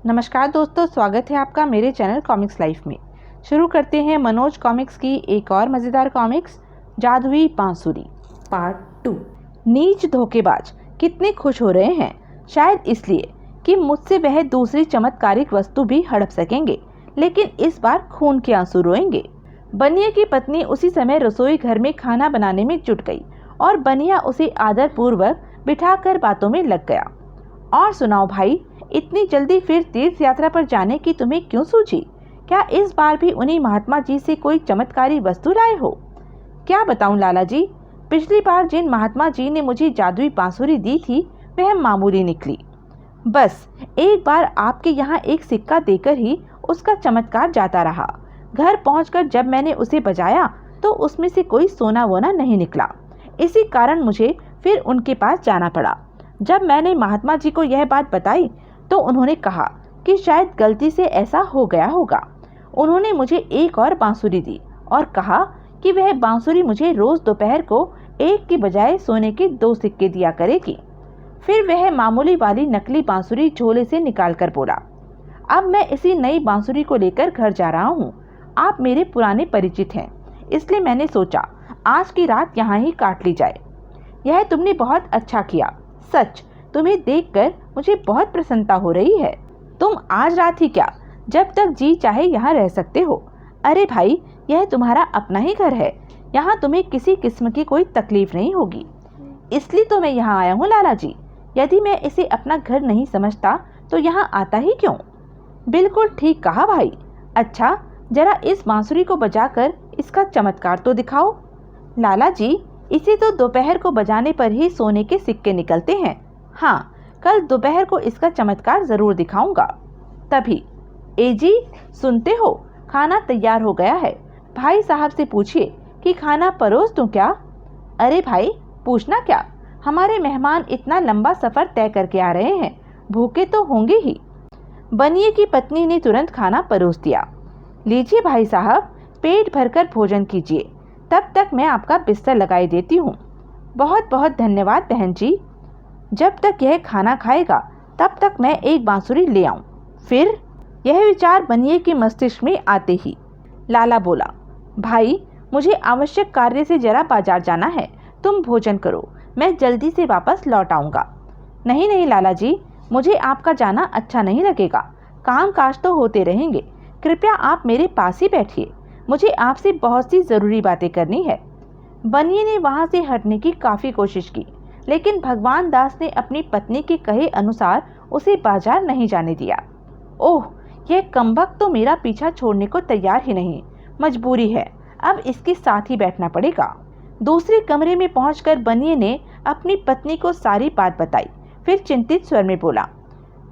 नमस्कार दोस्तों, स्वागत है आपका मेरे चैनल कॉमिक्स लाइफ में। शुरू करते हैं मनोज कॉमिक्स की एक और मज़ेदार कॉमिक्स, जादुई बांसुरी पार्ट 2। नीच धोखेबाज कितने खुश हो रहे हैं, शायद इसलिए कि मुझसे वह दूसरी चमत्कारिक वस्तु भी हड़प सकेंगे, लेकिन इस बार खून के आंसू रोएंगे। बनिया की पत्नी उसी समय रसोई घर में खाना बनाने में जुट गई और बनिया उसे आदर पूर्वक बिठाकर बातों में लग गया। और सुनाओ भाई, इतनी जल्दी फिर तीर्थ यात्रा पर जाने की तुम्हें क्यों सूझी? क्या इस बार भी उन्हीं महात्मा जी से कोई चमत्कारी वस्तु लाए हो? क्या बताऊं लाला जी, पिछली बार जिन महात्मा जी ने मुझे जादुई बांसुरी दी थी वह मामूली निकली। बस एक बार आपके यहाँ एक सिक्का देकर ही उसका चमत्कार जाता रहा। घर पहुंचकर जब मैंने उसे बजाया तो उसमें से कोई सोना वोना नहीं निकला। इसी कारण मुझे फिर उनके पास जाना पड़ा। जब मैंने महात्मा जी को यह बात बताई तो उन्होंने कहा कि शायद गलती से ऐसा हो गया होगा। उन्होंने मुझे एक और बांसुरी दी और कहा कि वह बांसुरी मुझे रोज दोपहर को एक की बजाय सोने के 2 सिक्के दिया करेगी। फिर वह मामूली वाली नकली बांसुरी झोले से निकाल कर बोला, अब मैं इसी नई बांसुरी को लेकर घर जा रहा हूँ। आप मेरे पुराने परिचित हैं, इसलिए मैंने सोचा आज की रात यहाँ ही काट ली जाए। यह तुमने बहुत अच्छा किया। सच, तुम्हें देखकर मुझे बहुत प्रसन्नता हो रही है। तुम आज रात ही क्या, जब तक जी चाहे यहाँ रह सकते हो। अरे भाई, यह तुम्हारा अपना ही घर है, यहाँ तुम्हें किसी किस्म की कोई तकलीफ नहीं होगी। इसलिए तो मैं यहाँ आया हूँ लाला जी। यदि मैं इसे अपना घर नहीं समझता तो यहाँ आता ही क्यों? बिल्कुल ठीक कहा भाई। अच्छा, जरा इस बांसुरी को बजाकर इसका चमत्कार तो दिखाओ। लाला जी, इसे तो दोपहर को बजाने पर ही सोने के सिक्के निकलते हैं। हाँ, कल दोपहर को इसका चमत्कार जरूर दिखाऊंगा। तभी, ए जी सुनते हो, खाना तैयार हो गया है। भाई साहब से पूछिए कि खाना परोस दूं क्या? अरे भाई, पूछना क्या, हमारे मेहमान इतना लंबा सफर तय करके आ रहे हैं, भूखे तो होंगे ही। बनिए की पत्नी ने तुरंत खाना परोस दिया। लीजिए भाई साहब, पेट भरकर भोजन कीजिए, तब तक मैं आपका बिस्तर लगाई देती हूँ। बहुत बहुत धन्यवाद बहन जी। जब तक यह खाना खाएगा तब तक मैं एक बांसुरी ले आऊं। फिर यह विचार बनिए के मस्तिष्क में आते ही लाला बोला, भाई मुझे आवश्यक कार्य से जरा बाजार जाना है, तुम भोजन करो, मैं जल्दी से वापस लौट आऊँगा। नहीं नहीं लाला जी, मुझे आपका जाना अच्छा नहीं लगेगा। काम काज तो होते रहेंगे, कृपया आप मेरे पास ही बैठिए, मुझे आपसे बहुत सी ज़रूरी बातें करनी है। बनिए ने वहाँ से हटने की काफ़ी कोशिश की, लेकिन भगवान दास ने अपनी पत्नी के कहे अनुसार उसे बाजार नहीं जाने दिया। ओह, यह कमबख्त तो मेरा पीछा छोड़ने को तैयार ही नहीं। मजबूरी है, अब इसके साथ ही बैठना पड़ेगा। दूसरे कमरे में पहुंचकर बनिए ने अपनी पत्नी को सारी बात बताई। फिर चिंतित स्वर में बोला,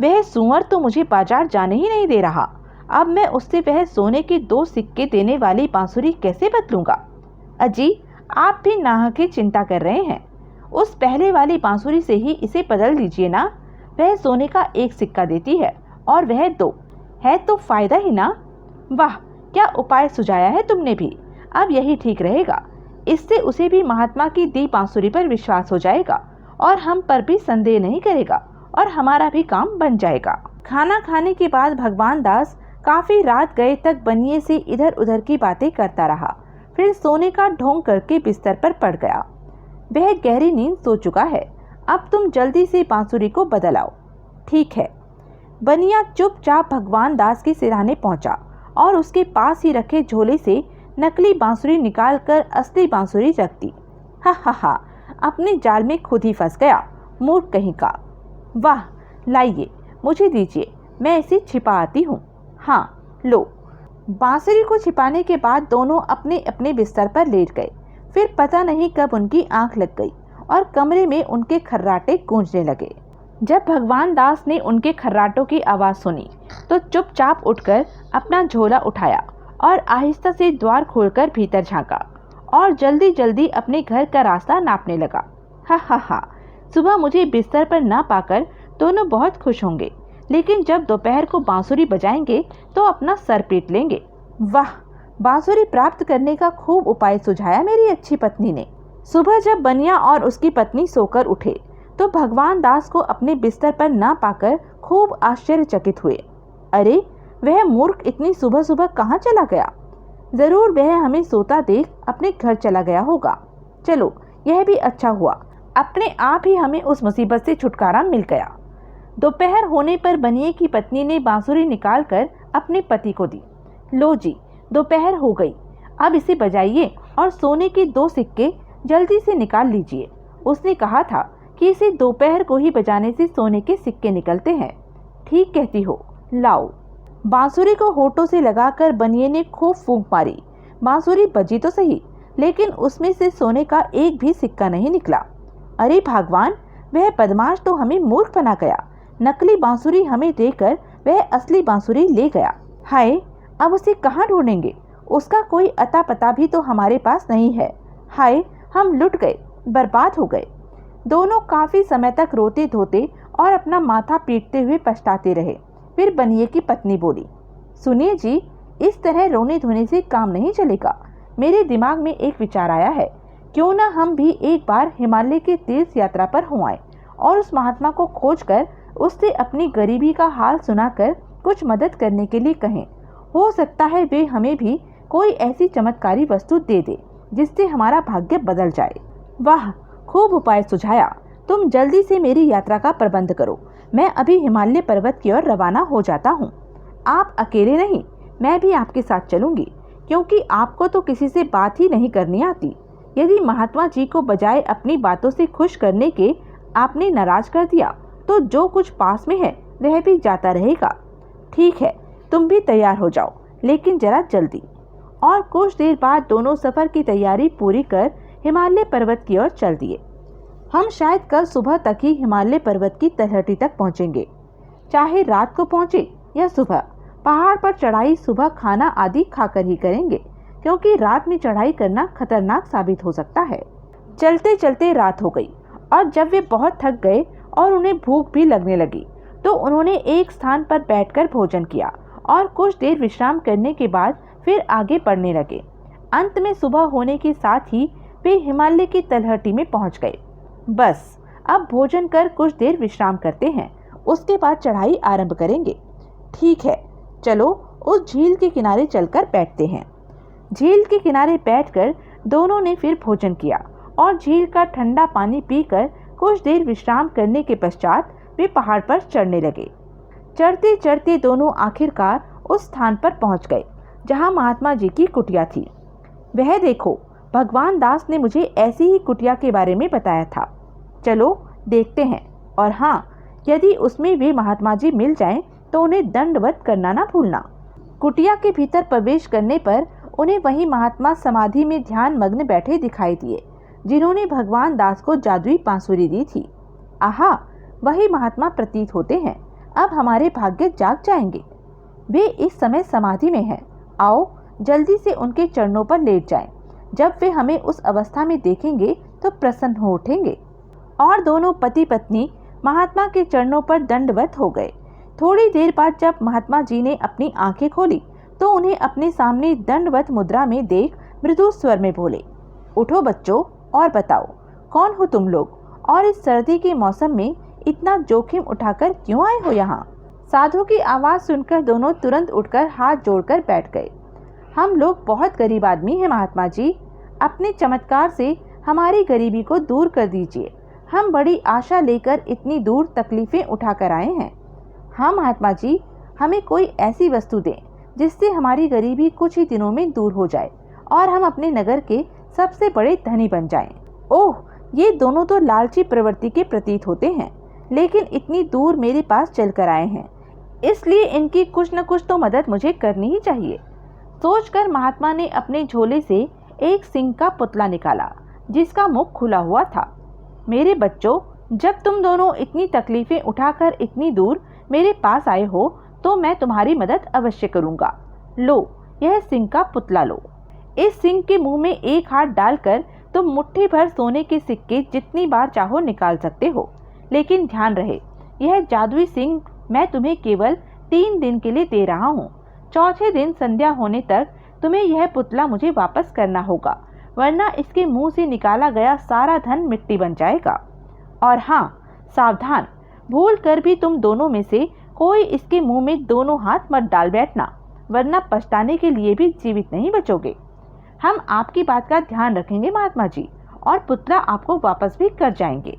वह सुअर तो मुझे बाजार जाने ही नहीं दे रहा। अब मैं उससे वह सोने के 2 सिक्के देने वाली बांसुरी कैसे बदलूंगा? अजी, आप भी नाहक की चिंता कर रहे हैं। उस पहले वाली बांसुरी से ही इसे बदल दीजिए ना। वह सोने का 1 सिक्का देती है और वह 2 है, तो फायदा ही ना। वाह, क्या उपाय सुझाया है तुमने भी। अब यही ठीक रहेगा, इससे उसे भी महात्मा की दी बांसुरी पर विश्वास हो जाएगा और हम पर भी संदेह नहीं करेगा और हमारा भी काम बन जाएगा। खाना खाने के बाद भगवान दास काफी रात गए तक बनिए से इधर उधर की बातें करता रहा। फिर सोने का ढोंग करके बिस्तर पर पड़ गया। वह गहरी नींद सो चुका है। अब तुम जल्दी से बांसुरी को बदल आओ। ठीक है। बनिया चुपचाप भगवान दास के सिरहाने पहुंचा और उसके पास ही रखे झोले से नकली बांसुरी निकालकर असली बांसुरी रख दी। हा हा हा, अपने जाल में खुद ही फंस गया, मूर्ख कहीं का। वाह, लाइए, मुझे दीजिए, मैं इसे छिपा आती हूँ। हाँ लो। बांसुरी को छिपाने के बाद दोनों अपने अपने बिस्तर पर लेट गए। फिर पता नहीं कब उनकी आंख लग गई और कमरे में उनके खर्राटे गूंजने लगे। जब भगवान दास ने उनके खर्राटों की आवाज़ सुनी तो चुपचाप उठकर अपना झोला उठाया और आहिस्ता से द्वार खोलकर भीतर झांका और जल्दी जल्दी अपने घर का रास्ता नापने लगा। हा हा हा, सुबह मुझे बिस्तर पर ना पाकर दोनों बहुत खुश होंगे, लेकिन जब दोपहर को बांसुरी बजाएंगे तो अपना सर पीट लेंगे। वाह, बांसुरी प्राप्त करने का खूब उपाय सुझाया मेरी अच्छी पत्नी ने। सुबह जब बनिया और उसकी पत्नी सोकर उठे तो भगवान दास को अपने बिस्तर पर ना पाकर खूब आश्चर्यचकित हुए। अरे, वह मूर्ख इतनी सुबह सुबह कहाँ चला गया? जरूर वह हमें सोता देख अपने घर चला गया होगा। चलो, यह भी अच्छा हुआ, अपने आप ही हमें उस मुसीबत से छुटकारा मिल गया। दोपहर होने पर बनिए की पत्नी ने बांसुरी निकालकर अपने पति को दी। लो जी, दोपहर हो गई, अब इसे बजाइए और सोने के 2 सिक्के जल्दी से निकाल लीजिए। उसने कहा था कि इसे दोपहर को ही बजाने से सोने के सिक्के निकलते हैं। ठीक कहती हो, लाओ। बांसुरी को होठों से लगाकर बनिए ने खूब फूंक मारी। बांसुरी बजी तो सही, लेकिन उसमें से सोने का एक भी सिक्का नहीं निकला। अरे भगवान, वह बदमाश तो हमें मूर्ख बना गया। नकली बांसुरी हमें देकर वह असली बांसुरी ले गया। हाय, अब उसे कहाँ ढूंढेंगे? उसका कोई अता पता भी तो हमारे पास नहीं है। हाय, हम लुट गए, बर्बाद हो गए। दोनों काफी समय तक रोते धोते और अपना माथा पीटते हुए पछताते रहे। फिर बनिए की पत्नी बोली, सुनिए जी, इस तरह रोने धोने से काम नहीं चलेगा। मेरे दिमाग में एक विचार आया है। क्यों ना हम भी एक बार हिमालय की तीर्थ यात्रा पर हो आए और उस महात्मा को खोजकर उससे अपनी गरीबी का हाल सुनाकर कुछ मदद करने के लिए कहें। हो सकता है वे हमें भी कोई ऐसी चमत्कारी वस्तु दे दे जिससे हमारा भाग्य बदल जाए। वाह, खूब उपाय सुझाया। तुम जल्दी से मेरी यात्रा का प्रबंध करो। मैं अभी हिमालय पर्वत की ओर रवाना हो जाता हूँ। आप अकेले नहीं, मैं भी आपके साथ चलूंगी, क्योंकि आपको तो किसी से बात ही नहीं करनी आती। यदि महात्मा जी को बजाय अपनी बातों से खुश करने के आपने नाराज कर दिया तो जो कुछ पास में है वह भी जाता रहेगा। ठीक है, तुम भी तैयार हो जाओ, लेकिन जरा जल्दी। और कुछ देर बाद दोनों सफर की तैयारी पूरी कर हिमालय पर्वत की ओर चल दिए। हम शायद कल सुबह तक ही हिमालय पर्वत की तलहटी तक पहुंचेंगे। चाहे रात को पहुंचे या सुबह, पहाड़ पर चढ़ाई सुबह खाना आदि खाकर ही करेंगे, क्योंकि रात में चढ़ाई करना खतरनाक साबित हो सकता है। चलते चलते रात हो गई और जब वे बहुत थक गए और उन्हें भूख भी लगने लगी तो उन्होंने एक स्थान पर बैठकर भोजन किया और कुछ देर विश्राम करने के बाद फिर आगे बढ़ने लगे। अंत में सुबह होने के साथ ही वे हिमालय की तलहटी में पहुंच गए। बस, अब भोजन कर कुछ देर विश्राम करते हैं, उसके बाद चढ़ाई आरंभ करेंगे। ठीक है, चलो उस झील के किनारे चलकर बैठते हैं। झील के किनारे बैठकर दोनों ने फिर भोजन किया और झील का ठंडा पानी पीकर कुछ देर विश्राम करने के पश्चात वे पहाड़ पर चढ़ने लगे। चढ़ते चढ़ते दोनों आखिरकार उस स्थान पर पहुंच गए जहां महात्मा जी की कुटिया थी। वह देखो, भगवान दास ने मुझे ऐसी ही कुटिया के बारे में बताया था। चलो देखते हैं, और हाँ, यदि उसमें वे महात्मा जी मिल जाएं तो उन्हें दंडवत करना ना भूलना। कुटिया के भीतर प्रवेश करने पर उन्हें वही महात्मा समाधि में ध्यान मग्न बैठे दिखाई दिए जिन्होंने भगवान दास को जादुई बांसुरी दी थी। आहा, वही महात्मा प्रतीत होते हैं। अब हमारे भाग्य जाग जाएंगे। वे इस समय समाधि में हैं। आओ जल्दी से उनके चरणों पर लेट जाएं। जब वे हमें उस अवस्था में देखेंगे तो प्रसन्न हो उठेंगे। और दोनों पति पत्नी महात्मा के चरणों पर दंडवत हो गए। थोड़ी देर बाद जब महात्मा जी ने अपनी आंखें खोली तो उन्हें अपने सामने दंडवत मुद्रा में देख मृदु स्वर में बोले, उठो बच्चों और बताओ, कौन हो तुम लोग और इस सर्दी के मौसम में इतना जोखिम उठाकर क्यों आए हो यहाँ? साधु की आवाज़ सुनकर दोनों तुरंत उठकर हाथ जोड़कर बैठ गए। हम लोग बहुत गरीब आदमी हैं महात्मा जी, अपने चमत्कार से हमारी गरीबी को दूर कर दीजिए। हम बड़ी आशा लेकर इतनी दूर तकलीफें उठाकर आए हैं। हाँ महात्मा जी, हमें कोई ऐसी वस्तु दें जिससे हमारी गरीबी कुछ ही दिनों में दूर हो जाए और हम अपने नगर के सबसे बड़े धनी बन जाएं। ओह, ये दोनों तो लालची प्रवृत्ति के प्रतीत होते हैं, लेकिन इतनी दूर मेरे पास चलकर आए हैं, इसलिए इनकी कुछ न कुछ तो मदद मुझे करनी ही चाहिए। सोचकर महात्मा ने अपने झोले से एक सिंह का पुतला निकाला जिसका मुख खुला हुआ था। मेरे बच्चों, जब तुम दोनों इतनी तकलीफें उठाकर इतनी दूर मेरे पास आए हो तो मैं तुम्हारी मदद अवश्य करूंगा। लो, यह सिंह का पुतला लो। इस सिंह के मुंह में एक हाथ डालकर तुम मुट्ठी भर सोने के सिक्के जितनी बार चाहो निकाल सकते हो, लेकिन ध्यान रहे, यह जादुई सिंह मैं तुम्हें केवल 3 दिन के लिए दे रहा हूँ। चौथे दिन संध्या होने तक तुम्हें यह पुतला मुझे वापस करना होगा, वरना इसके मुंह से निकाला गया सारा धन मिट्टी बन जाएगा। और हाँ, सावधान, भूल कर भी तुम दोनों में से कोई इसके मुंह में दोनों हाथ मत डाल बैठना, वरना पछताने के लिए भी जीवित नहीं बचोगे। हम आपकी बात का ध्यान रखेंगे महात्मा जी, और पुतला आपको वापस भी कर जाएंगे।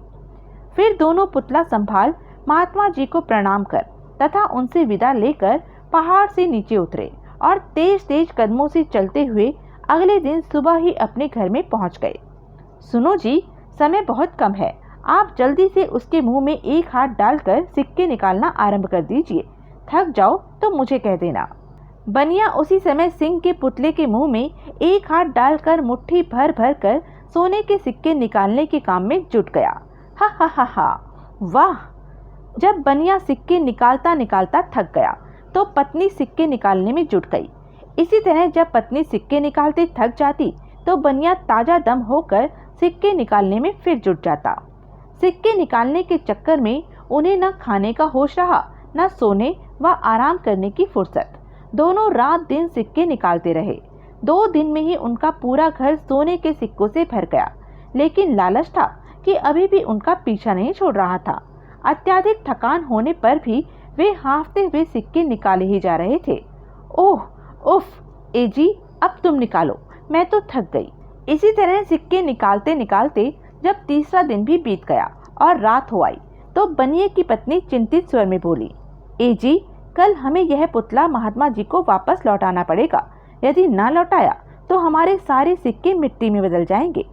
फिर दोनों पुतला संभाल महात्मा जी को प्रणाम कर तथा उनसे विदा लेकर पहाड़ से नीचे उतरे और तेज तेज कदमों से चलते हुए अगले दिन सुबह ही अपने घर में पहुंच गए। सुनो जी, समय बहुत कम है, आप जल्दी से उसके मुंह में एक हाथ डालकर सिक्के निकालना आरंभ कर दीजिए। थक जाओ तो मुझे कह देना। बनिया उसी समय सिंह के पुतले के मुंह में एक हाथ डालकर मुट्ठी भर भर कर सोने के सिक्के निकालने के काम में जुट गया। हा हा हा हा, वाह! जब बनिया सिक्के निकालता निकालता थक गया तो पत्नी सिक्के निकालने में जुट गई। इसी तरह जब पत्नी सिक्के निकालते थक जाती तो बनिया ताजा दम होकर सिक्के निकालने में फिर जुट जाता। सिक्के निकालने के चक्कर में उन्हें न खाने का होश रहा, न सोने व आराम करने की फुर्सत। दोनों रात दिन सिक्के निकालते रहे। 2 दिन में ही उनका पूरा घर सोने के सिक्कों से भर गया, लेकिन लालच था कि अभी भी उनका पीछा नहीं छोड़ रहा था। अत्यधिक थकान होने पर भी वे हाँफते हुए सिक्के निकाले ही जा रहे थे। ओह उफ, ए जी, अब तुम निकालो, मैं तो थक गई। इसी तरह सिक्के निकालते निकालते जब तीसरा दिन भी बीत गया और रात हो आई तो बनिए की पत्नी चिंतित स्वर में बोली, ए जी, कल हमें यह पुतला महात्मा जी को वापस लौटाना पड़ेगा। यदि ना लौटाया तो हमारे सारे सिक्के मिट्टी में बदल जाएंगे।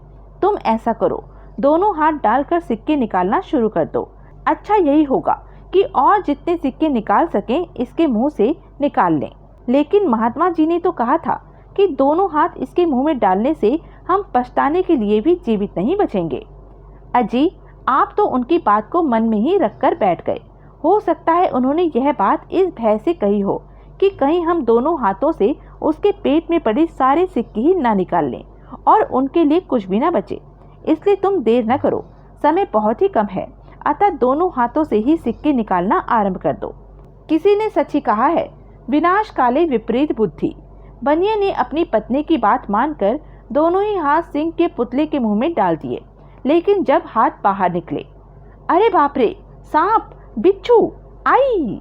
तुम ऐसा करो, दोनों हाथ डालकर सिक्के निकालना शुरू कर दो। अच्छा यही होगा कि और जितने सिक्के निकाल सकें इसके मुंह से निकाल लें। लेकिन महात्मा जी ने तो कहा था कि दोनों हाथ इसके मुंह में डालने से हम पछताने के लिए भी जीवित नहीं बचेंगे। अजी, आप तो उनकी बात को मन में ही रखकर बैठ गए। हो सकता है उन्होंने यह बात इस भय से कही हो कि कहीं हम दोनों हाथों से उसके पेट में पड़े सारे सिक्के ही ना निकाल लें और उनके लिए कुछ भी ना बचे। इसलिए तुम देर न करो, समय बहुत ही कम है, अतः दोनों हाथों से ही सिक्के निकालना आरंभ कर दो। किसी ने सच ही कहा है, विनाश काले विपरीत बुद्धि। बनिए ने अपनी पत्नी की बात मानकर दोनों ही हाथ सिंह के पुतले के मुंह में डाल दिए, लेकिन जब हाथ बाहर निकले, अरे बाप रे, सांप, बिच्छू, आई!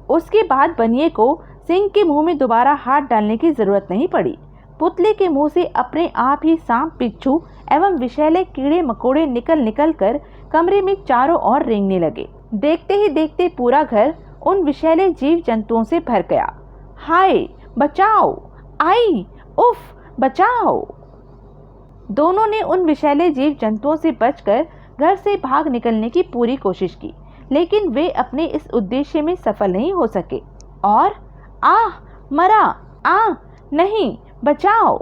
उसके बाद बनिए को सिंह के मुंह में दोबारा हाथ डालने की जरूरत नहीं पड़ी। पुतले के मुंह से अपने आप ही सांप, बिच्छू एवं विषैले कीड़े मकोड़े निकल निकल कर कमरे में चारों ओर रेंगने लगे। देखते ही देखते पूरा घर उन विषैले जीव जंतुओं से भर गया। हाय बचाओ, आई, उफ, बचाओ! दोनों ने उन विषैले जीव जंतुओं से बचकर घर से भाग निकलने की पूरी कोशिश की, लेकिन वे अपने इस उद्देश्य में सफल नहीं हो सके और मरा, नहीं, बचाओ!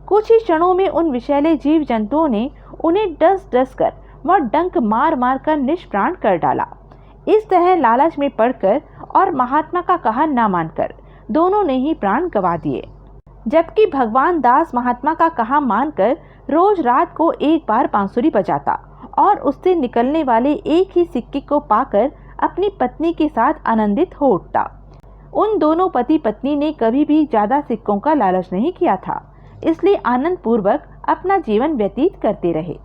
कुछ ही क्षणों में उन विषैले जीव जंतुओं ने उन्हें डस डस कर व डंक मार मार कर निष्प्राण कर डाला। इस तरह लालच में पड़कर और महात्मा का कहा न मानकर दोनों ने ही प्राण गंवा दिए। जबकि भगवान दास महात्मा का कहा मानकर रोज रात को एक बार बांसुरी बजाता और उससे निकलने वाले एक ही सिक्के को पाकर अपनी पत्नी के साथ आनंदित हो उठता। उन दोनों पति पत्नी ने कभी भी ज्यादा सिक्कों का लालच नहीं किया था, इसलिए आनंद पूर्वक अपना जीवन व्यतीत करते रहे।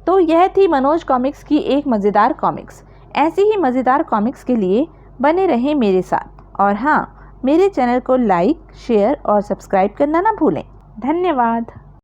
तो यह थी मनोज कॉमिक्स की एक मज़ेदार कॉमिक्स। ऐसी ही मज़ेदार कॉमिक्स के लिए बने रहें मेरे साथ, और हाँ, मेरे चैनल को लाइक, शेयर और सब्सक्राइब करना ना भूलें। धन्यवाद।